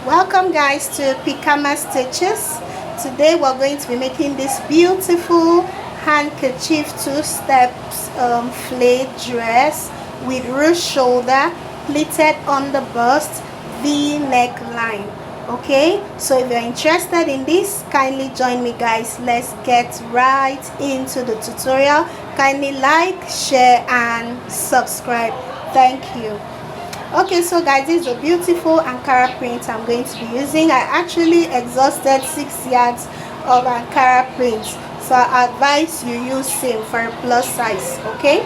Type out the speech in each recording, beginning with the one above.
Welcome guys to Pikama Stitches. Today we're going to be making this beautiful handkerchief two-steps flared dress with ruched shoulder, pleated underburst, V neckline. Okay, so if you're interested in this, kindly join me guys. Let's get right into the tutorial. Kindly like, share and subscribe. Thank you. Okay, so guys, this is a beautiful Ankara print I'm going to be using. I actually exhausted 6 yards of Ankara print, so I advise you use same for a plus size. Okay,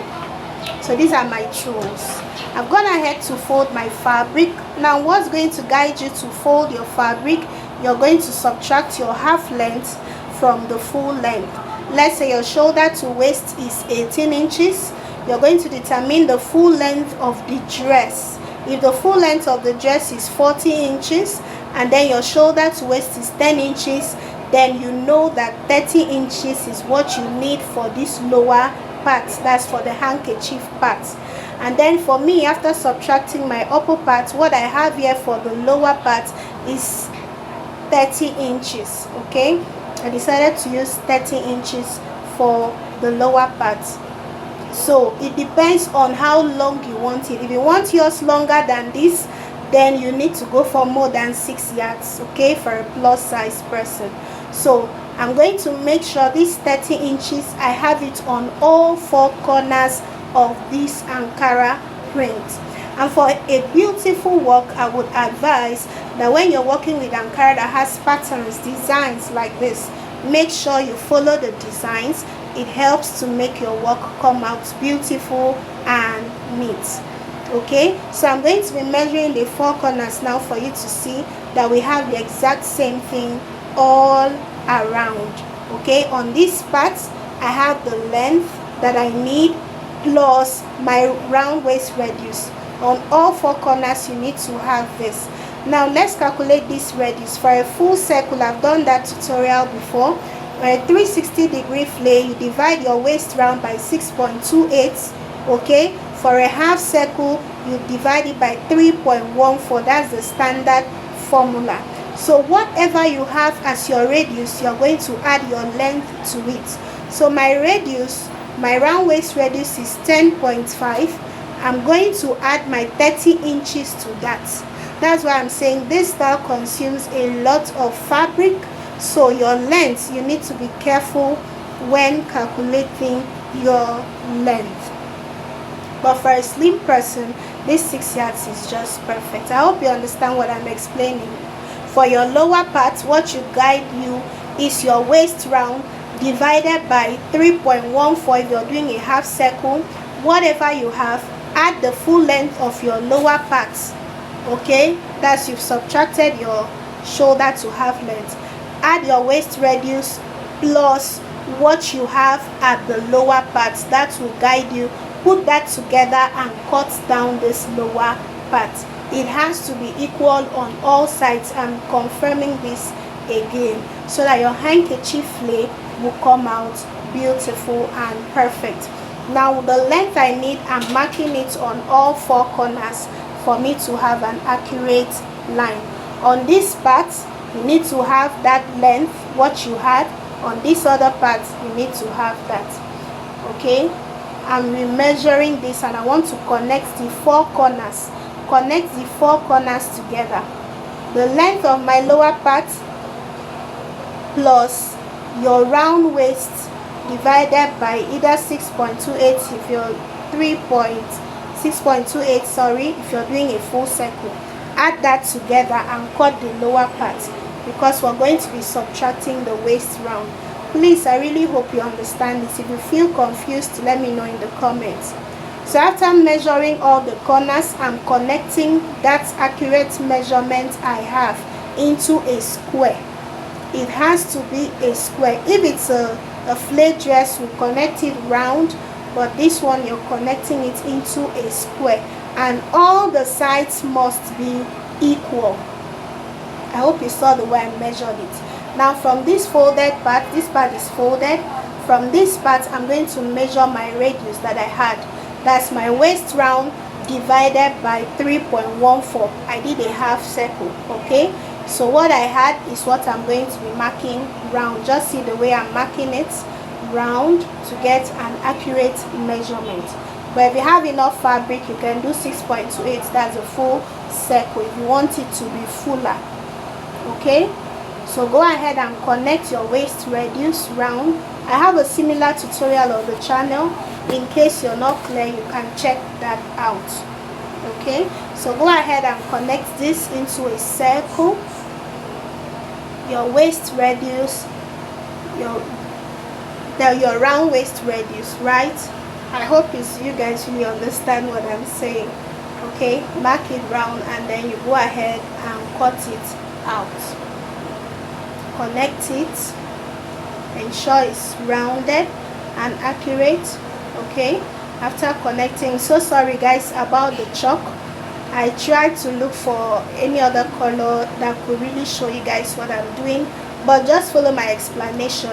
so these are my tools. I've gone ahead to fold my fabric. Now what's going to guide you to fold your fabric, you're going to subtract your half length from the full length. Let's say your shoulder to waist is 18 inches. You're going to determine the full length of the dress. If the full length of the dress is 40 inches and then your shoulder to waist is 10 inches, then you know that 30 inches is what you need for this lower part. That's for the handkerchief part. And then for me, after subtracting my upper part, what I have here for the lower part is 30 inches. Okay, I decided to use 30 inches for the lower part. So it depends on how long you want it. If you want yours longer than this, then you need to go for more than 6 yards, okay, for a plus size person. So I'm going to make sure this 30 inches I have it on all 4 corners of this Ankara print. And for a beautiful work, I would advise that when you're working with Ankara that has patterns, designs like this, make sure you follow the designs. It helps to make your work come out beautiful and neat. Okay, so I'm going to be measuring the 4 corners now for you to see that we have the exact same thing all around. Okay, on this part I have the length that I need plus my round waist radius. On all 4 corners you need to have this. Now let's calculate this radius. For a full circle, I've done that tutorial before. For a 360-degree flare, you divide your waist round by 6.28. okay, for a half circle you divide it by 3.14. that's the standard formula. So whatever you have as your radius, you're going to add your length to it. So my radius, my round waist radius is 10.5. I'm going to add my 30 inches to that. That's why I'm saying this style consumes a lot of fabric. So your length, you need to be careful when calculating your length. But for a slim person, this 6 yards is just perfect. I hope you understand what I'm explaining. For your lower part, what should guide you is your waist round divided by 3.14. if you're doing a half circle. Whatever you have, add the full length of your lower part. Okay, that's you've subtracted your shoulder to half length. Add your waist radius plus what you have at the lower part. That will guide you. Put that together and cut down this lower part. It has to be equal on all sides. I'm confirming this again so that your handkerchief flare will come out beautiful and perfect. Now the length I need, I'm marking it on all 4 corners for me to have an accurate line. On this part you need to have that length, what you had. On this other part you need to have that. Okay, I'm remeasuring this and I want to connect the 4 corners. Connect the 4 corners together. The length of my lower part plus your round waist divided by either 6.28 if you're 6.28, sorry, if you're doing a full circle. Add that together and cut the lower part because we're going to be subtracting the waist round. Please, I really hope you understand this. If you feel confused, let me know in the comments. So after measuring all the corners, I'm connecting that accurate measurement I have into a square. It has to be a square. If it's a flare dress, we connect it round, but this one you're connecting it into a square and all the sides must be equal. I hope you saw the way I measured it. Now from this folded part, this part is folded. From this part I'm going to measure my radius that I had. That's my waist round divided by 3.14. I did a half circle. Okay, So what I had is what I'm going to be marking round. Just see the way I'm marking it round to get an accurate measurement. But if you have enough fabric, you can do 6.28. That's a full circle if you want it to be fuller. Okay, so go ahead and connect your waist radius round. I have a similar tutorial on the channel. In case you're not clear, you can check that out. Okay, so go ahead and connect this into a circle. Your waist radius, your round waist radius, right? I hope you guys really understand what I'm saying. Okay, mark it round and then you go ahead and cut it out. Connect it, ensure it's rounded and accurate. Okay, after connecting, so sorry guys about the chalk. I tried to look for any other color that could really show you guys what I'm doing, but just follow my explanation.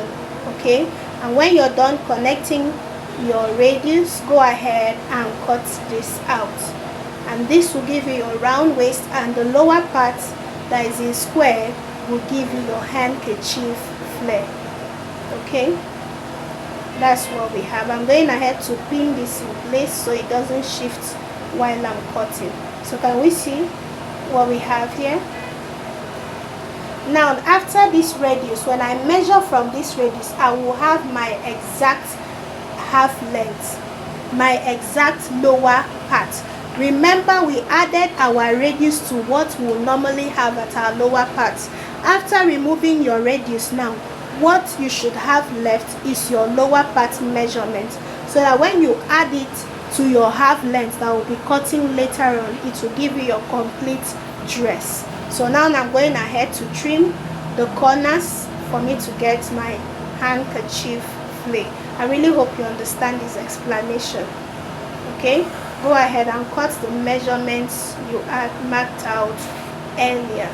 Okay, and when you're done connecting your radius, go ahead and cut this out, and this will give you your round waist, and the lower part that is in square will give you your handkerchief flare. Okay, that's what we have. I'm going ahead to pin this in place so it doesn't shift while I'm cutting. So can we see what we have here? Now after this radius, when I measure from this radius, I will have my exact half length, my exact lower part. Remember, we added our radius to what we will normally have at our lower parts. After removing your radius, now what you should have left is your lower part measurement, so that when you add it to your half length that will be cutting later on, it will give you your complete dress. So now I'm going ahead to trim the corners for me to get my handkerchief flare. I really hope you understand this explanation. Okay, go ahead and cut the measurements you had marked out earlier.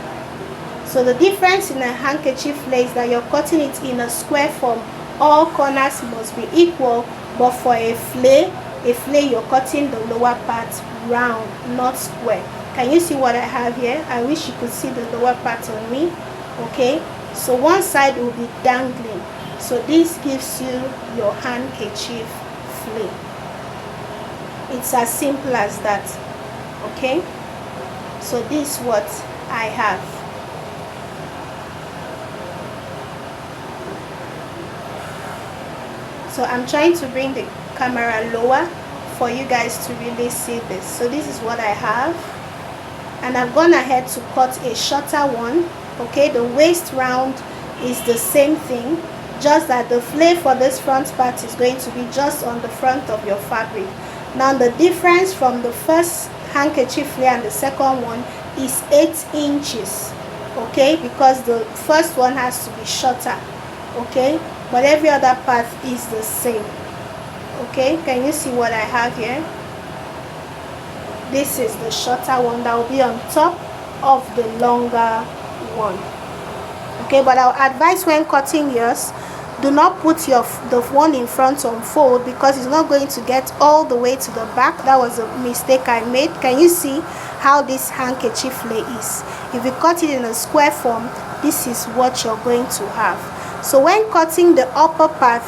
So the difference in a handkerchief flare is that you're cutting it in a square form. All corners must be equal, but for a flare you're cutting the lower part round, not square. Can you see what I have here? I wish you could see the lower part on me. Okay, so one side will be dangling, so this gives you your handkerchief flare. It's as simple as that. Okay, so this is what I have. So I'm trying to bring the camera lower for you guys to really see this. So this is what I have, and I've gone ahead to cut a shorter one. Okay, the waist round is the same thing, just that the flare for this front part is going to be just on the front of your fabric. Now the difference from the first handkerchief flare and the second one is 8 inches. Okay, because the first one has to be shorter. Okay, but every other part is the same. Okay, can you see what I have here? This is the shorter one that will be on top of the longer one. Okay, but I'll advise when cutting yours, do not put the one in front on fold, because it's not going to get all the way to the back. That was a mistake I made. Can you see how this handkerchief flare is? If you cut it in a square form, this is what you're going to have. So when cutting the upper part,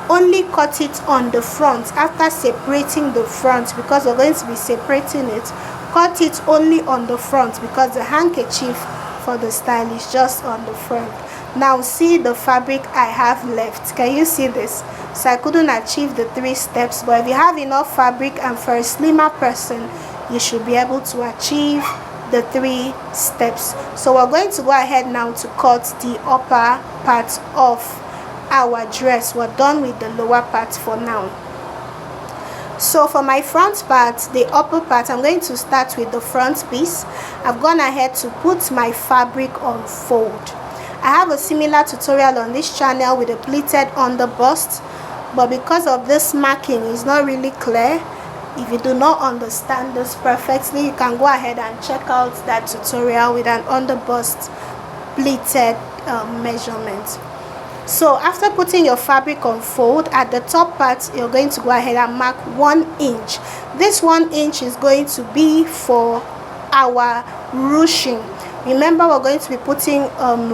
only cut it on the front after separating the front, because we're going to be separating it. Cut it only on the front, because the handkerchief for the style is just on the front. Now see the fabric I have left. Can you see this? So I couldn't achieve the 3 steps, but if you have enough fabric, and for a slimmer person, you should be able to achieve the 3 steps. So we're going to go ahead now to cut the upper part of our dress. We're done with the lower part for now. So for my front part, the upper part, I'm going to start with the front piece. I've gone ahead to put my fabric on fold. I have a similar tutorial on this channel with a pleated underburst, but because of this marking, it's not really clear. If you do not understand this perfectly, you can go ahead and check out that tutorial with an underburst pleated measurement. So after putting your fabric on fold, at the top part, you're going to go ahead and mark 1 inch. This 1 inch is going to be for our ruching. Remember, we're going to be putting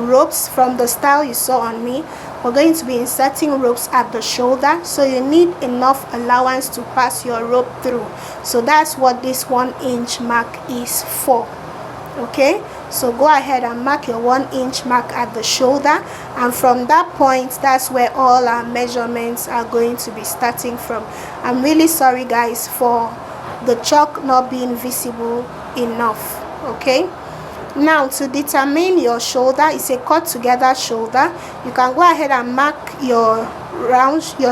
ropes from the style you saw on me. We're going to be inserting ropes at the shoulder, so you need enough allowance to pass your rope through. So that's what this 1 inch mark is for. Okay, so go ahead and mark your 1 inch mark at the shoulder, and from that point, that's where all our measurements are going to be starting from. I'm really sorry guys for the chalk not being visible enough. Okay, now to determine your shoulder, it's a cut together shoulder. You can go ahead and mark your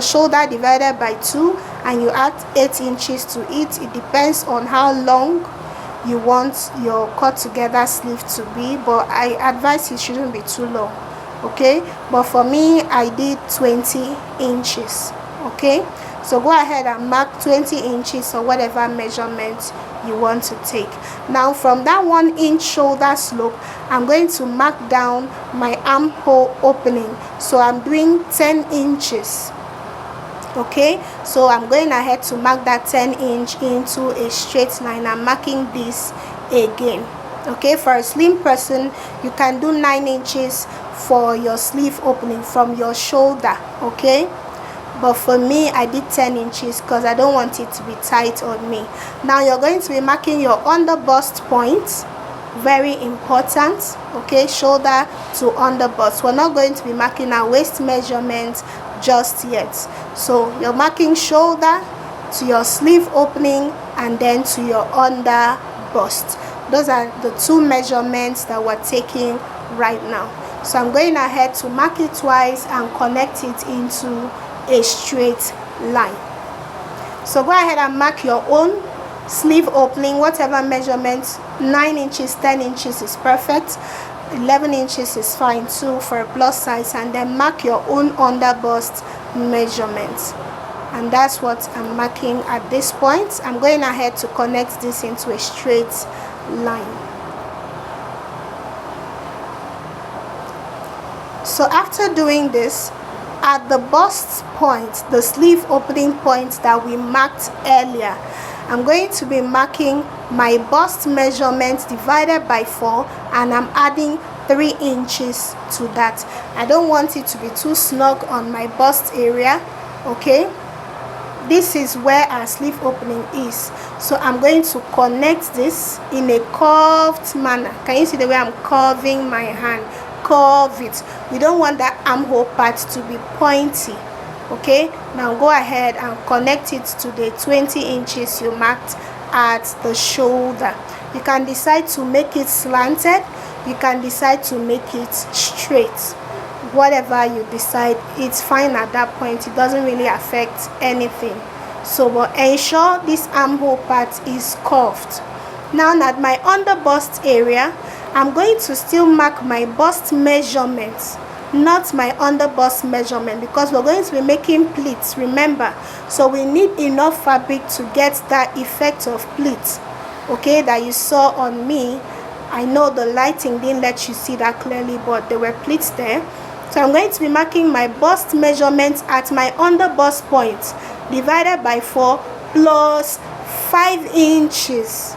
shoulder divided by 2, and you add 8 inches to it. It depends on how long you want your cut together sleeve to be, but I advise it shouldn't be too long. Okay, but for me I did 20 inches. Okay, so go ahead and mark 20 inches or whatever measurement you want to take. Now from that 1 inch shoulder slope, I'm going to mark down my armhole opening, so I'm doing 10 inches. Okay, so I'm going ahead to mark that 10 inch into a straight line. I'm marking this again. Okay, for a slim person, you can do 9 inches for your sleeve opening from your shoulder. Okay, but for me I did 10 inches because I don't want it to be tight on me. Now you're going to be marking your underbust point, very important. Okay, shoulder to underbust. We're not going to be marking our waist measurement just yet. So you're marking shoulder to your sleeve opening and then to your underbust. Those are the 2 measurements that we're taking right now. So I'm going ahead to mark it twice and connect it into a straight line. So go ahead and mark your own sleeve opening, whatever measurement. 9 inches, 10 inches is perfect. 11 inches is fine too for a plus size, and then mark your own underbust measurements. And that's what I'm marking at this point. I'm going ahead to connect this into a straight line. So after doing this, at the bust point, the sleeve opening point that we marked earlier, I'm going to be marking my bust measurement divided by 4, and I'm adding 3 inches to that. I don't want it to be too snug on my bust area. Okay, this is where our sleeve opening is, so I'm going to connect this in a curved manner. Can you see the way I'm curving my hand? Curve it. We don't want that armhole part to be pointy. Okay, now go ahead and connect it to the 20 inches you marked at the shoulder. You can decide to make it slanted, you can decide to make it straight. Whatever you decide, it's fine at that point. It doesn't really affect anything. So but ensure this armhole part is curved. Now at my underbust area, I'm going to still mark my bust measurements, not my underbust measurement, because we're going to be making pleats, remember. So we need enough fabric to get that effect of pleats, okay, that you saw on me. I know the lighting didn't let you see that clearly, but there were pleats there. So I'm going to be marking my bust measurements at my underbust point divided by 4 plus 5 inches.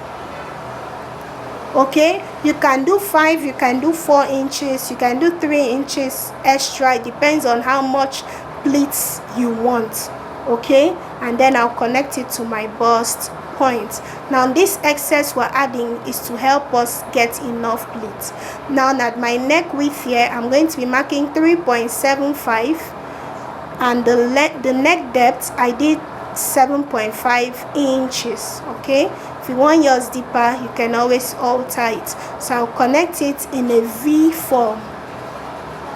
Okay, you can do 5, you can do 4 inches, you can do 3 inches extra. It depends on how much pleats you want. Okay, and then I'll connect it to my bust point. Now this excess we're adding is to help us get enough pleats. Now at my neck width here, I'm going to be marking 3.75, and the neck depth I did 7.5 inches. Okay, if you want yours deeper, you can always alter it. So I'll connect it in a V form,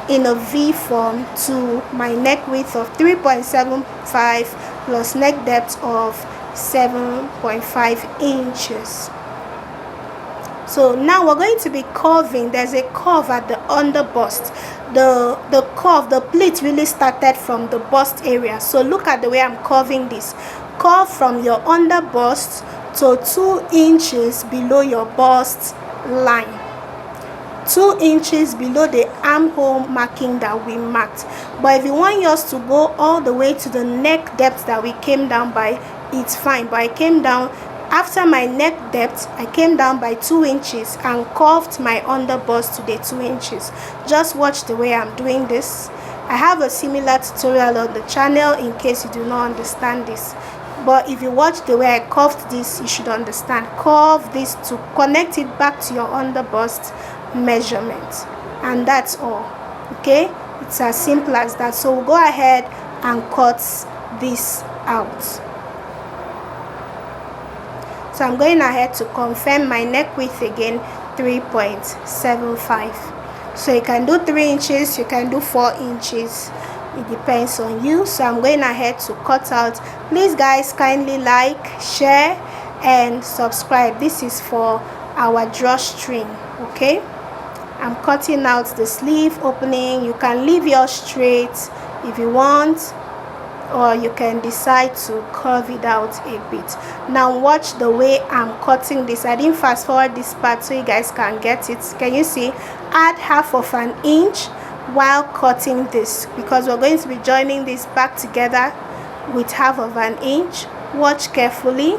to my neck width of 3.75 plus neck depth of 7.5 inches. So now we're going to be curving. There's a curve at the underbust. The curve, the pleat really started from the bust area. So look at the way I'm curving this. Curve from your underbust to 2 inches below your bust line, 2 inches below the armhole marking that we marked. But if you want yours to go all the way to the neck depth that we came down by, it's fine. But I came down After my neck depth, I came down by 2 inches and curved my underbust to the 2 inches. Just watch the way I'm doing this. I have a similar tutorial on the channel in case you do not understand this. But if you watch the way I curved this, you should understand. Curve this to connect it back to your underbust measurement. And that's all. Okay? It's as simple as that. So we'll go ahead and cut this out. So I'm going ahead to confirm my neck width again, 3.75. so you can do 3 inches, you can do 4 inches, it depends on you. So I'm going ahead to cut out. Please guys, kindly like, share and subscribe. This is for our drawstring. Okay, I'm cutting out the sleeve opening. You can leave yours straight if you want, or you can decide to curve it out a bit. Now watch the way I'm cutting this. I didn't fast forward this part so you guys can get it. Can you see? Add 1/2 an inch while cutting this, because we're going to be joining this back together with 1/2 an inch. Watch carefully.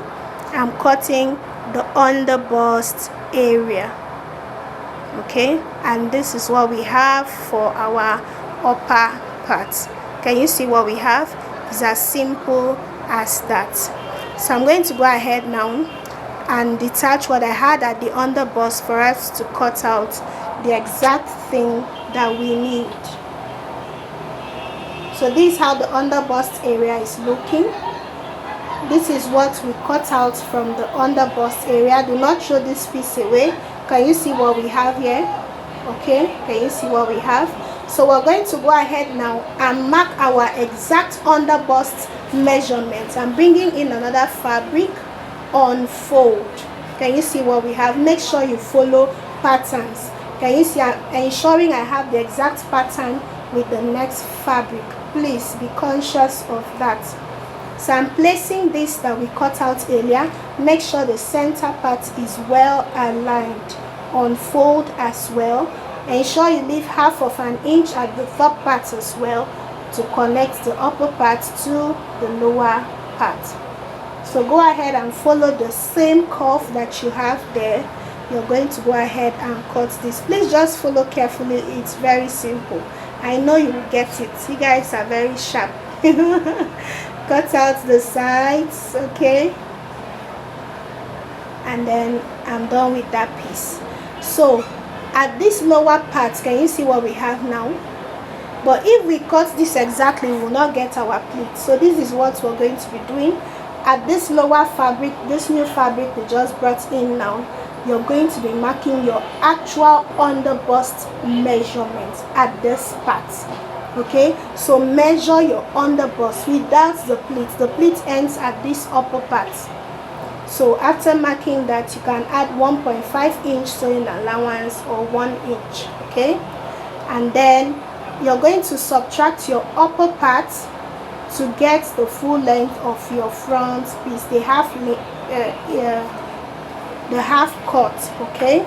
I'm cutting the underbust area. Okay, and this is what we have for our upper part. Can you see what we have? It's as simple as that. So I'm going to go ahead now and detach what I had at the underbust for us to cut out the exact thing that we need. So this is how the underbust area is looking. This is what we cut out from the underbust area. Do not throw this piece away. Can you see what we have here? Okay, can you see what we have? So we're going to go ahead now and mark our exact underbust measurements. I'm bringing in another fabric, unfold. Can you see what we have? Make sure you follow patterns. Can you see? I'm ensuring I have the exact pattern with the next fabric. Please be conscious of that. So I'm placing this that we cut out earlier. Make sure the center part is well aligned. Unfold as well. Ensure you leave 1/2 an inch at the top part as well to connect the upper part to the lower part. So go ahead and follow the same curve that you have there. You're going to go ahead and cut this. Please just follow carefully. It's very simple. I know you will get it. You guys are very sharp. Cut out the sides, okay, and then I'm done with that piece. So at this lower part, can you see what we have now? But if we cut this exactly, we will not get our pleat. So this is what we're going to be doing. At this lower fabric, this new fabric we just brought in now, you're going to be marking your actual underbust measurements at this part. Okay, so measure your underbust without the pleat. The pleat ends at this upper part. So after marking that, you can add 1.5 inch sewing allowance or 1 inch. Okay, and then you're going to subtract your upper part to get the full length of your front piece, the half cut. Okay,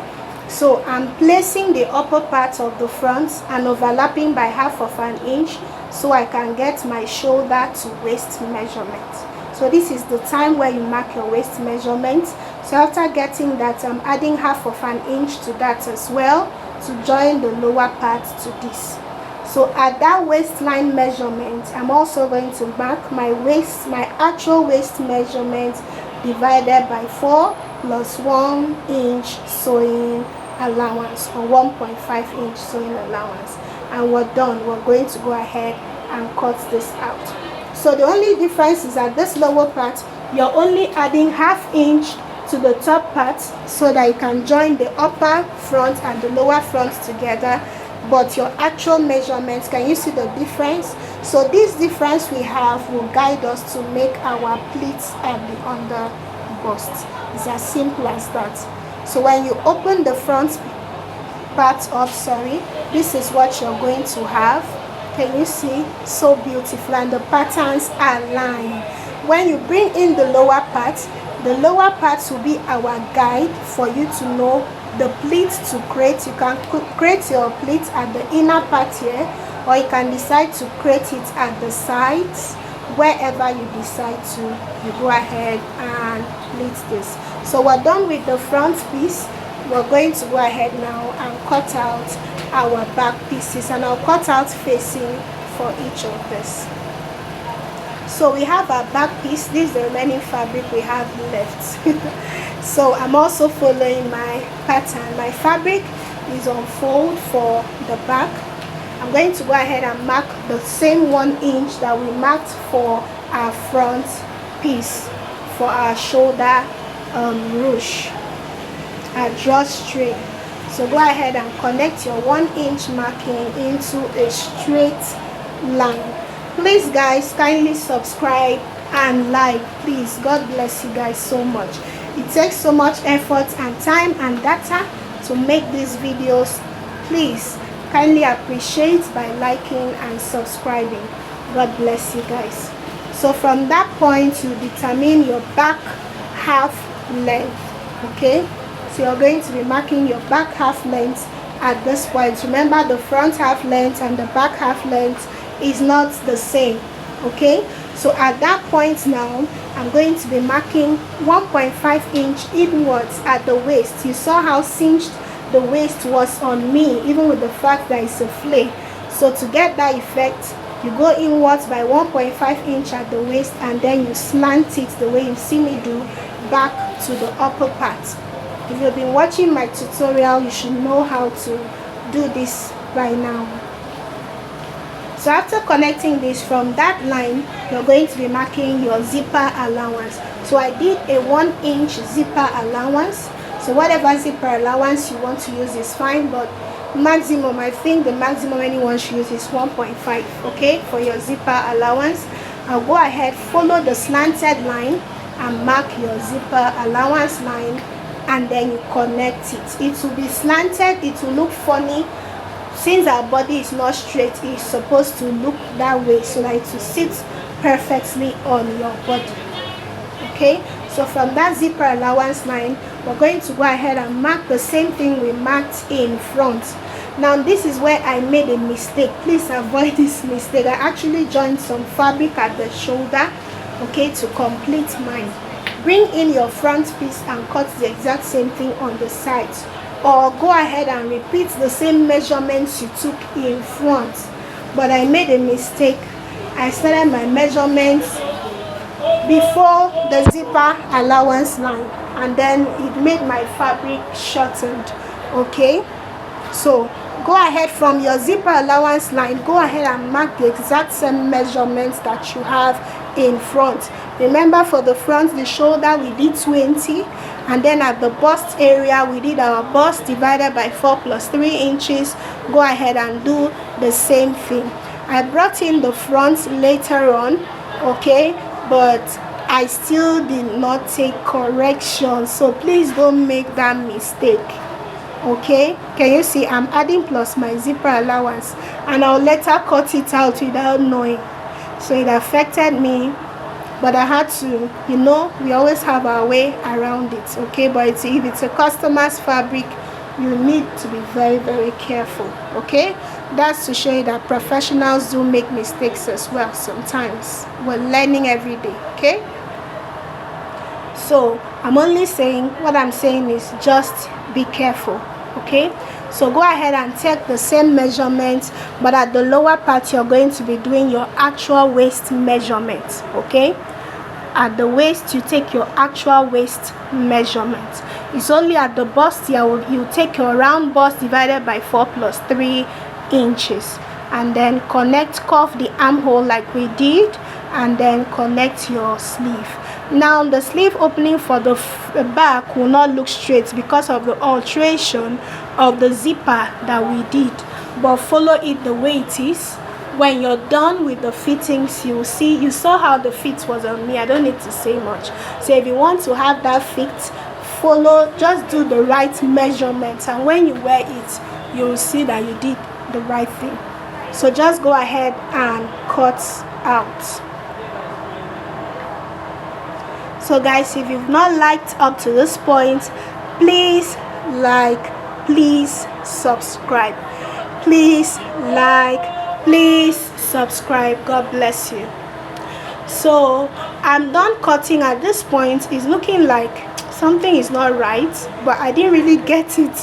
so I'm placing the upper part of the front and overlapping by 1/2 an inch so I can get my shoulder to waist measurement. So this is the time where you mark your waist measurement. So after getting that, I'm adding 1/2 an inch to that as well to join the lower part to this. So at that waistline measurement, I'm also going to mark my waist, my actual waist measurement divided by 4 plus 1 inch sewing allowance or 1.5 inch sewing allowance, and we're done. We're going to go ahead and cut this out. So the only difference is at this lower part, you're only adding 1/2 inch to the top part so that you can join the upper front and the lower front together. But your actual measurements, can you see the difference? So this difference we have will guide us to make our pleats and the underbust. It's as simple as that. So when you open the front part up, this is what you're going to have. Can you see? So beautiful, and the patterns are lined. When you bring in the lower part will be our guide for you to know the pleats to create. You can create your pleats at the inner part here, or you can decide to create it at the sides. wherever you decide to, you go ahead and pleat this. So we're done with the front piece. We're going to go ahead now and cut out our back pieces, and I'll cut out facing for each of this. So we have our back piece. This is the remaining fabric we have left. So I'm also following my pattern. My fabric is on fold for the back. I'm going to go ahead and mark the same 1 inch that we marked for our front piece for our shoulder ruche, our drawstring. So go ahead and connect your 1 inch marking into a straight line. Please guys, kindly subscribe and like, please. God bless you guys so much. It takes so much effort and time and data to make these videos. Please kindly appreciate by liking and subscribing. God bless you guys. So from that point, you determine your back half length. Okay, so you're going to be marking your back half length at this point. Remember, the front half length and the back half length is not the same. Okay, so at that point now, I'm going to be marking 1.5 inch inwards at the waist. You saw how cinched the waist was on me, even with the fact that it's a flay. So to get that effect, you go inwards by 1.5 inch at the waist, and then you slant it the way you see me do back to the upper part. If you've been watching my tutorial, you should know how to do this by now. So after connecting this from that line, you're going to be marking your zipper allowance. So I did a 1 inch zipper allowance. So whatever zipper allowance you want to use is fine, but maximum, I think the maximum anyone should use is 1.5. okay, for your zipper allowance. I'll go ahead, follow the slanted line and mark your zipper allowance line, and then you connect it. It will be slanted, it will look funny. Since our body is not straight, it's supposed to look that way so that it will sit perfectly on your body. Okay, so from that zipper allowance line, we're going to go ahead and mark the same thing we marked in front. Now this is where I made a mistake. Please avoid this mistake. I actually joined some fabric at the shoulder, okay, to complete mine. Bring in your front piece and cut the exact same thing on the sides, or go ahead and repeat the same measurements you took in front. But I made a mistake. I started my measurements before the zipper allowance line, and then it made my fabric shortened. Okay, so go ahead from your zipper allowance line, go ahead and mark the exact same measurements that you have in front. Remember, for the front, the shoulder, we did 20, and then at the bust area, we did our bust divided by 4 plus 3 inches. Go ahead and do the same thing. I brought in the front later on, okay, but I still did not take correction, so please don't make that mistake. Okay, can you see I'm adding plus my zipper allowance, and I'll later cut it out without knowing, so it affected me, but I had to, you know, we always have our way around it. Okay, but if it's a customer's fabric, you need to be very, very careful. Okay, that's to show you that professionals do make mistakes as well. Sometimes we're learning every day. Okay, so I'm only saying, what I'm saying is just be careful. Okay, so go ahead and take the same measurements, but at the lower part you're going to be doing your actual waist measurement. Okay, at the waist you take your actual waist measurement. It's only at the bust here you take your round bust divided by 4 plus 3 inches, and then cuff the armhole like we did, and then connect your sleeve. Now the sleeve opening for the back will not look straight because of the alteration of the zipper that we did, but follow it the way it is. When you're done with the fittings, you see, you saw how the fit was on me. I don't need to say much. So if you want to have that fit, follow, just do the right measurements, and when you wear it, you'll see that you did the right thing. So just go ahead and cut out. So guys, if you've not liked up to this point, please like, please subscribe, please like, please subscribe. God bless you. So I'm done cutting. At this point it's looking like something is not right, but I didn't really get it.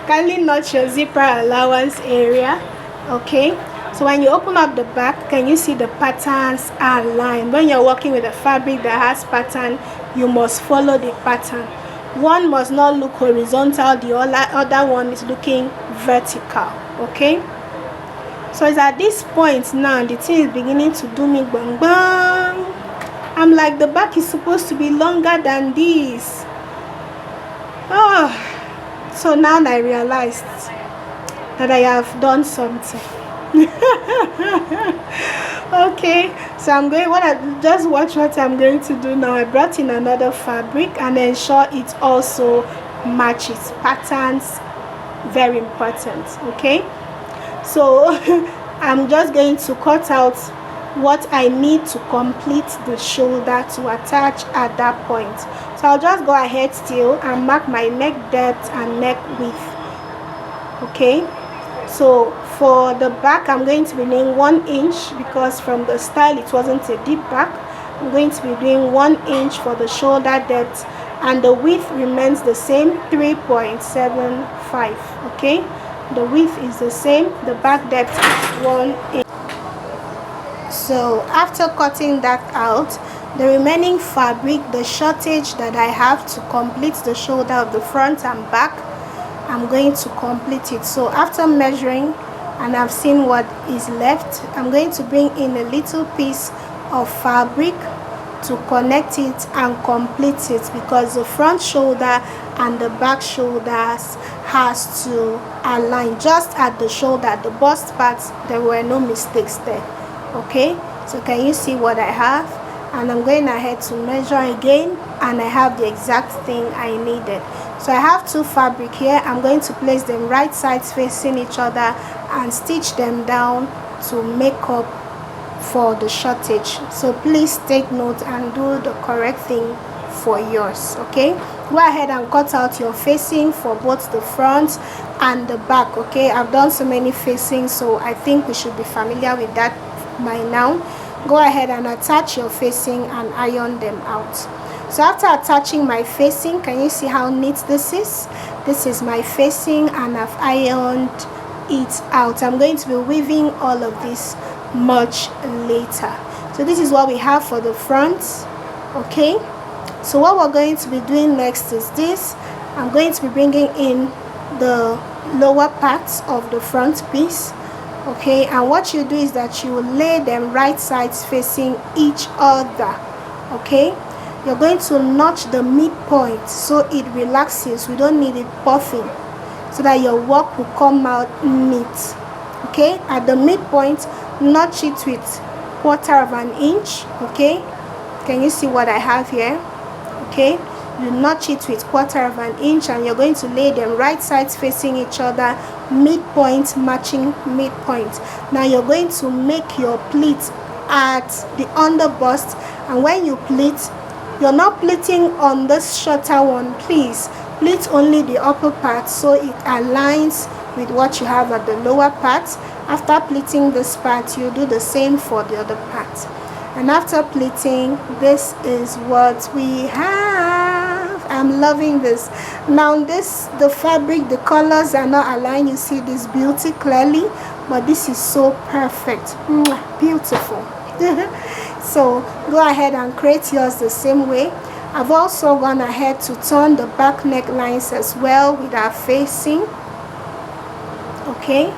Kindly notch your zipper allowance area. Okay, so when you open up the back, can you see the patterns are lined? When you're working with a fabric that has pattern, you must follow the pattern. One must not look horizontal, the other one is looking vertical. Okay, so it's at this point now the thing is beginning to do me bang bang. I'm like, the back is supposed to be longer than this. Oh, so now I realized that I have done something. Okay, so I'm going, just watch what I'm going to do now. I brought in another fabric and ensure it also matches. Patterns, very important. Okay, so I'm just going to cut out what I need to complete the shoulder to attach at that point. So I'll just go ahead still and mark my neck depth and neck width. Okay, so for the back I'm going to be doing 1 inch because from the style it wasn't a deep back. I'm going to be doing 1 inch for the shoulder depth, and the width remains the same, 3.75. okay, the width is the same, the back depth is 1 inch. So after cutting that out, the remaining fabric, the shortage that I have to complete the shoulder of the front and back, I'm going to complete it. So after measuring and I've seen what is left, I'm going to bring in a little piece of fabric to connect it and complete it, because the front shoulder and the back shoulders has to align. Just at the shoulder, the bust parts, there were no mistakes there. Okay, so can you see what I have? And I'm going ahead to measure again, and I have the exact thing I needed. So I have two fabric here. I'm going to place them right sides facing each other and stitch them down to make up for the shortage. So please take note and do the correct thing for yours. Okay, go ahead and cut out your facing for both the front and the back. Okay, I've done so many facings, so I think we should be familiar with that by now. Go ahead and attach your facing and iron them out. So after attaching my facing, can you see how neat this is? This is my facing and I've ironed it out. I'm going to be weaving all of this much later. So this is what we have for the front. Okay, so what we're going to be doing next is this. I'm going to be bringing in the lower parts of the front piece. Okay, and what you do is that you lay them right sides facing each other. Okay, you're going to notch the midpoint so it relaxes. We don't need it puffing, so that your work will come out neat. Okay, at the midpoint, notch it with 1/4 of an inch. Okay, can you see what I have here? Okay, you notch it with 1/4 of an inch, and you're going to lay them right sides facing each other, midpoint matching midpoint. Now you're going to make your pleat at the underburst, and when you pleat, you're not pleating on this shorter one. Please pleat only the upper part so it aligns with what you have at the lower part. After pleating this part, you do the same for the other part. And after pleating, this is what we have. I'm loving this. Now the fabric, the colors are not aligned. You see this beauty clearly, but this is so perfect. Beautiful. So go ahead and create yours the same way. I've also gone ahead to turn the back necklines as well with our facing. Okay,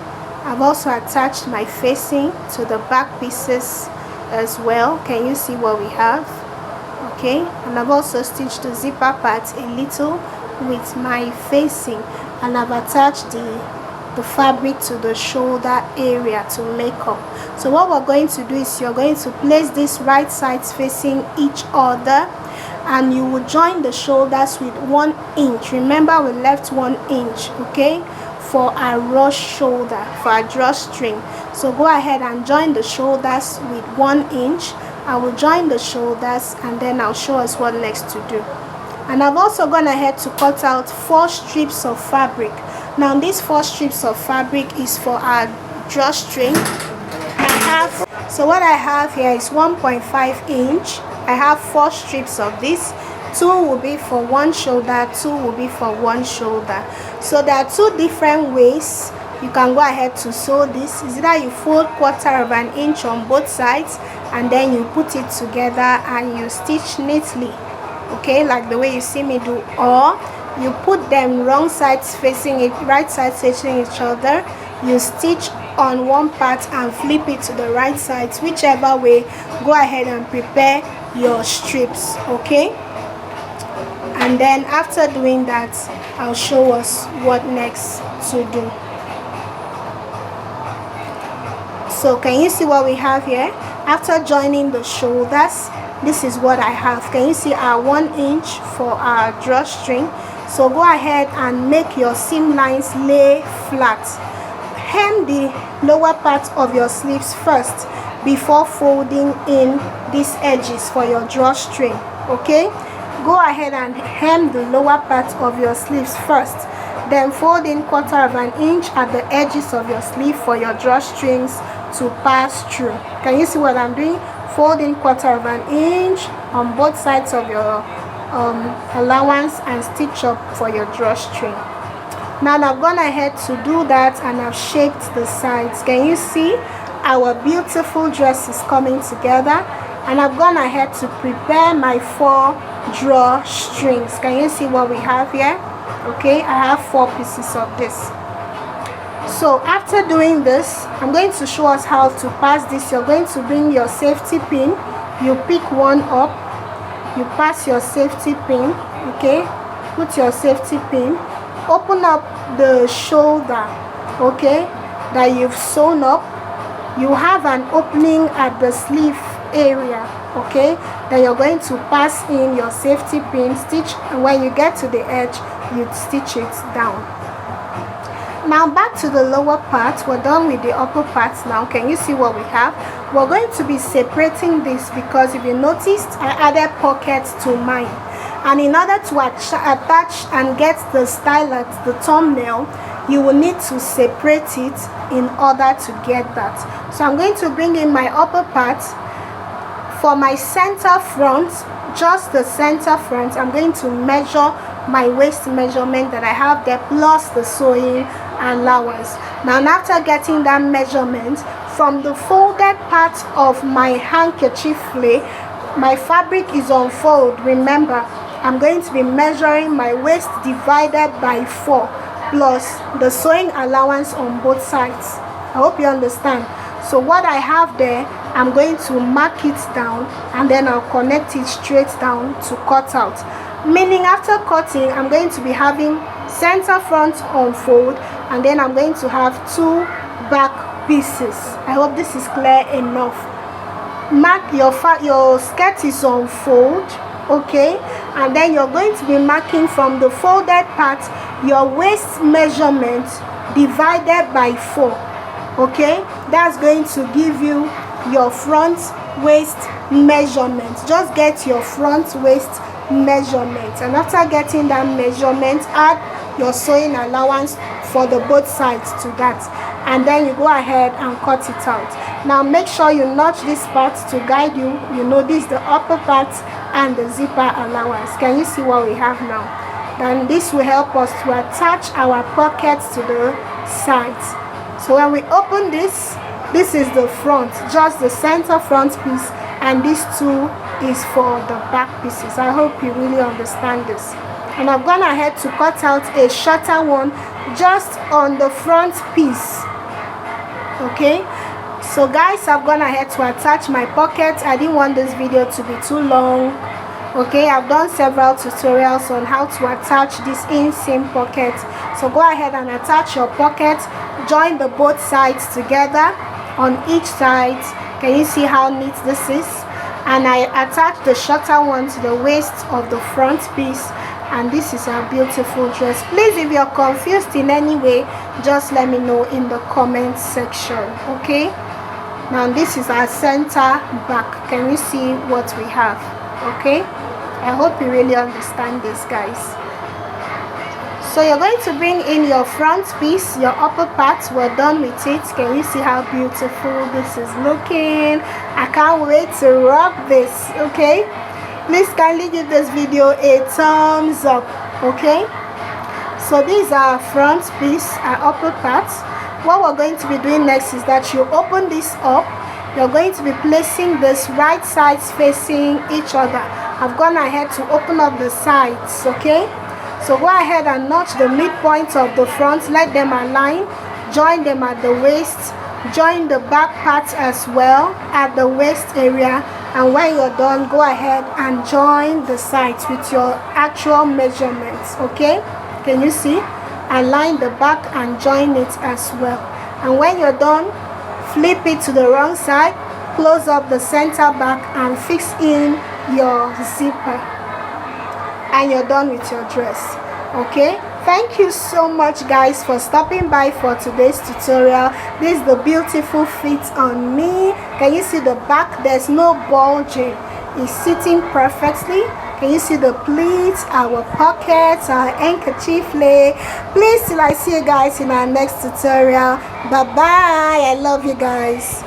I've also attached my facing to the back pieces as well. Can you see what we have? Okay, and I've also stitched the zipper part a little with my facing, and I've attached the fabric to the shoulder area to make up. So what we're going to do is you're going to place this right sides facing each other, and you will join the shoulders with 1 inch. Remember, we left 1 inch, okay, for our rush shoulder, for our drawstring. So go ahead and join the shoulders with 1 inch. I will join the shoulders, and then I'll show us what next to do. And I've also gone ahead to cut out 4 strips of fabric. Now these 4 strips of fabric is for our drawstring. I have So what I have here is 1.5 inch. I have 4 strips of this. 2 will be for one shoulder, 2 will be for one shoulder. So there are 2 different ways you can go ahead to sew this. Is either you fold 1/4 of an inch on both sides and then you put it together and you stitch neatly, okay, like the way you see me do, or you put them wrong sides facing it, right sides facing each other, you stitch on one part and flip it to the right side. Whichever way, go ahead and prepare your strips, okay. And then after doing that, I'll show us what next to do. So can you see what we have here? After joining the shoulders, this is what I have. Can you see our 1 inch for our drawstring? So go ahead and make your seam lines lay flat. Hem the lower part of your sleeves first before folding in these edges for your drawstring, okay. Go ahead and hem the lower part of your sleeves first, then fold in 1/4 of an inch at the edges of your sleeve for your drawstrings to pass through. Can you see what I'm doing? Fold in 1/4 of an inch on both sides of your allowance and stitch up for your drawstring. Now I've gone ahead to do that and I've shaped the sides. Can you see our beautiful dress is coming together? And I've gone ahead to prepare my 4 drawstrings. Can you see what we have here? Okay, I have 4 pieces of this. So after doing this, I'm going to show us how to pass this. You're going to bring your safety pin, you pick one up, you pass your safety pin, okay, put your safety pin, open up the shoulder, okay, that you've sewn up. You have an opening at the sleeve area, okay, then you're going to pass in your safety pin, stitch, and when you get to the edge, you stitch it down. Now back to the lower part. We're done with the upper parts now. Can you see what we have? We're going to be separating this because if you noticed, I added pockets to mine, and in order to attach and get the stylet, the thumbnail, you will need to separate it in order to get that. So I'm going to bring in my upper part. For my center front, just the center front, I'm going to measure my waist measurement that I have there plus the sewing allowance. Now after getting that measurement, from the folded part of my handkerchief flay, my fabric is on fold. Remember, I'm going to be measuring my waist divided by 4 plus the sewing allowance on both sides. I hope you understand. So what I have there, I'm going to mark it down and then I'll connect it straight down to cut out. Meaning after cutting, I'm going to be having center front on fold and then I'm going to have 2 back pieces. I hope this is clear enough. Mark your skirt is on fold, okay, and then you're going to be marking from the folded part your waist measurement divided by 4, okay. That's going to give you your front waist measurement. Just get your front waist measurement, and after getting that measurement, add your sewing allowance for the both sides to that, and then you go ahead and cut it out. Now make sure you notch this part to guide you. You know this is the upper part and the zipper allowance. Can you see what we have now? Then this will help us to attach our pockets to the sides. So when we open this, this is the front, just the center front piece, and this 2 is for the back pieces. I hope you really understand this. And I've gone ahead to cut out a shorter one just on the front piece, okay. So guys, I've gone ahead to attach my pocket. I didn't want this video to be too long, okay. I've done several tutorials on how to attach this inseam pocket. So go ahead and attach your pocket, join the both sides together on each side. Can you see how neat this is? And I attach the shorter one to the waist of the front piece, and this is our beautiful dress. Please, if you're confused in any way, just let me know in the comment section, okay. Now this is our center back. Can you see what we have? Okay, I hope you really understand this, guys. So you're going to bring in your front piece, your upper part. We're done with it. Can you see how beautiful this is looking? I can't wait to rock this. Okay, please kindly give this video a thumbs up. Okay, so these are our front piece, our upper part. What we're going to be doing next is that you open this up. You're going to be placing this right sides facing each other. I've gone ahead to open up the sides. Okay, so go ahead and notch the midpoint of the front, let them align, join them at the waist, join the back part as well at the waist area, and when you're done, go ahead and join the sides with your actual measurements. Okay, can you see? Align the back and join it as well, and when you're done, flip it to the wrong side, close up the center back and fix in your zipper, and you're done with your dress. Okay, thank you so much guys for stopping by for today's tutorial. This is the beautiful fit on me. Can you see the back? There's no bulging, it's sitting perfectly. Can you see the pleats, our pockets, our handkerchief lay? Please till I see you guys in our next tutorial. Bye bye. I love you guys.